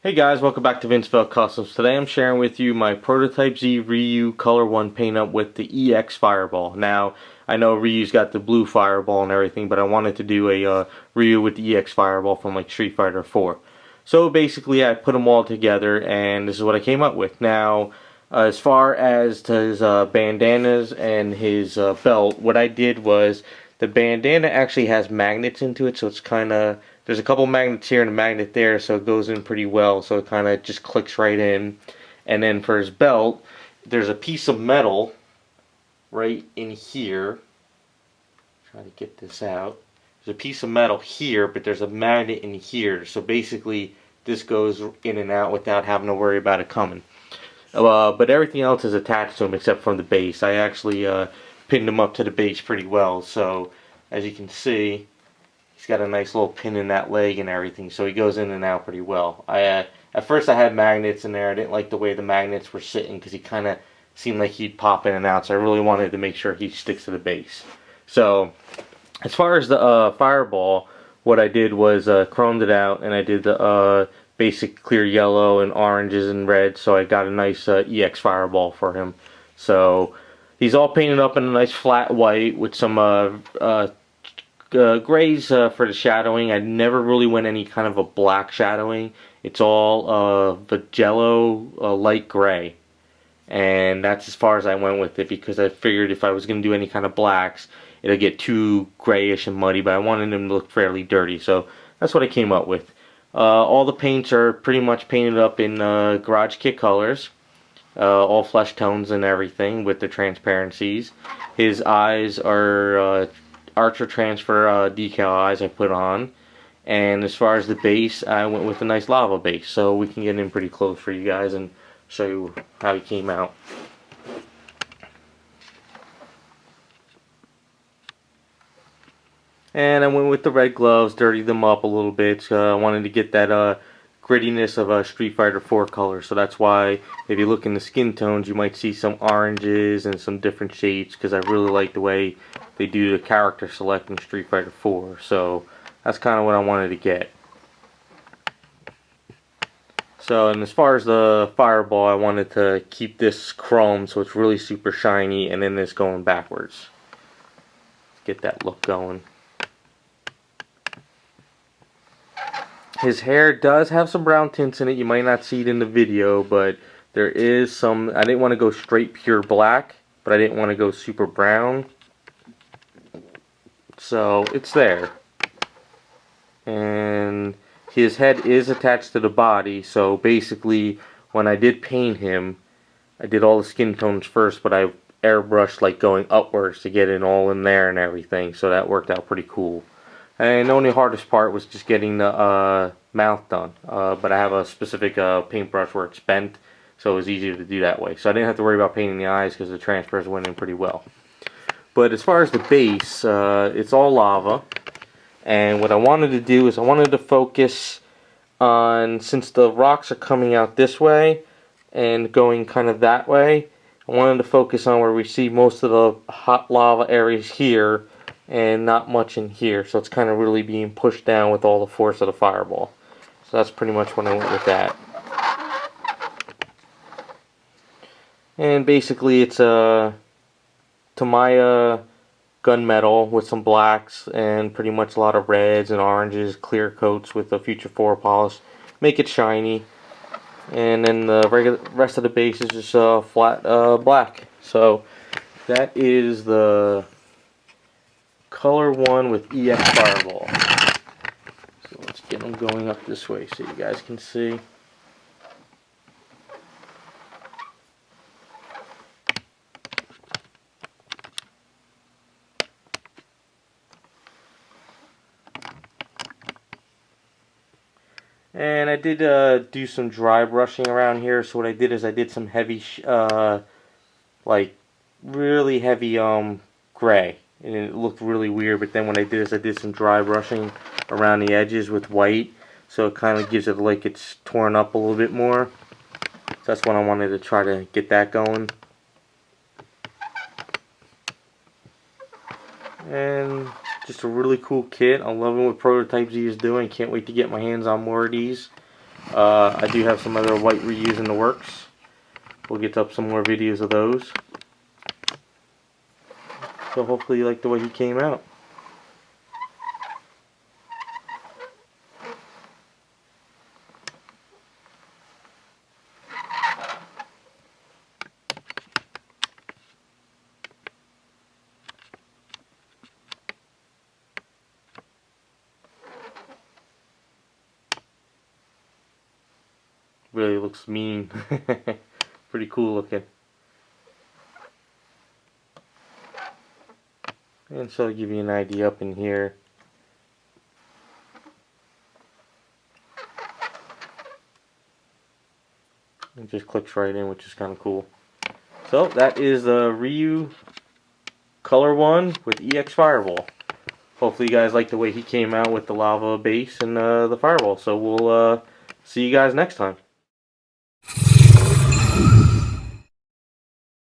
Hey guys, welcome back to Vince-Vell Customs. Today I'm sharing with you my PrototypeZ Ryu Color 1 paint up with the EX Fireball. Now, I know Ryu's got the blue Fireball and everything, but I wanted to do a Ryu with the EX Fireball from like Street Fighter 4. So basically I put them all together and this is what I came up with. Now, as far as to his bandanas and his belt, what I did was the bandana actually has magnets into it, so it's kind of, there's a couple magnets here and a magnet there, so it goes in pretty well, so it kind of just clicks right in. And then for his belt, there's a piece of metal right in here. Try to get this out. There's a piece of metal here, but there's a magnet in here, so basically this goes in and out without having to worry about it coming. But everything else is attached to him except from the base. I actually pinned him up to the base pretty well, so as you can see, he's got a nice little pin in that leg and everything, so he goes in and out pretty well. At first I had magnets in there. I didn't like the way the magnets were sitting because he kind of seemed like he'd pop in and out, so I really wanted to make sure he sticks to the base. So as far as the Fireball, what I did was chromed it out, and I did the basic clear yellow and oranges and reds, so I got a nice EX Fireball for him. So he's all painted up in a nice flat white with some grays for the shadowing. I never really went any kind of a black shadowing. It's all the jello light gray, and that's as far as I went with it because I figured if I was going to do any kind of blacks, it'll get too grayish and muddy, but I wanted them to look fairly dirty, so that's what I came up with. All the paints are pretty much painted up in Garage Kit colors, all flesh tones and everything with the transparencies. His eyes are Archer Transfer decal eyes I put on, and as far as the base, I went with a nice lava base, so we can get in pretty close for you guys and show you how he came out. And I went with the red gloves, dirtied them up a little bit. I wanted to get that grittiness of a Street Fighter 4 color. So that's why if you look in the skin tones, you might see some oranges and some different shades, because I really like the way they do the character select in Street Fighter 4. So that's kind of what I wanted to get. So, and as far as the Fireball, I wanted to keep this chrome so it's really super shiny, and then this going backwards. Get that look going. His hair does have some brown tints in it. You might not see it in the video, but there is some. I didn't want to go straight pure black, but I didn't want to go super brown. So it's there. And his head is attached to the body, so basically when I did paint him, I did all the skin tones first, but I airbrushed like going upwards to get it all in there and everything, so that worked out pretty cool. And the only hardest part was just getting the mouth done. But I have a specific paintbrush where it's bent, so it was easier to do that way. So I didn't have to worry about painting the eyes because the transfers went in pretty well. But as far as the base, it's all lava. And what I wanted to do is I wanted to focus on, since the rocks are coming out this way and going kind of that way, I wanted to focus on where we see most of the hot lava areas here and not much in here, so it's kind of really being pushed down with all the force of the Fireball. So that's pretty much when I went with that. And basically it's a Tamiya gunmetal with some blacks and pretty much a lot of reds and oranges, clear coats with the Future 4 polish. Make it shiny. And then the rest of the base is just flat black. So that is the Color 1 with EX Fireball. So let's get them going up this way so you guys can see. And I did do some dry brushing around here, so what I did is I did some heavy, like really heavy gray. And it looked really weird, but then what I did is I did some dry brushing around the edges with white, so it kind of gives it like it's torn up a little bit more. So that's what I wanted to try to get that going. And just a really cool kit. I'm loving what PrototypeZ is doing. Can't wait to get my hands on more of these. I do have some other white reuse in the works. We'll get up some more videos of those. So hopefully you like the way he came out. Really looks mean. Pretty cool looking. And so I'll give you an idea up in here. It just clicks right in, which is kind of cool. So that is the Ryu Color 1 with EX Fireball. Hopefully you guys like the way he came out with the lava base and the fireball. So we'll see you guys next time.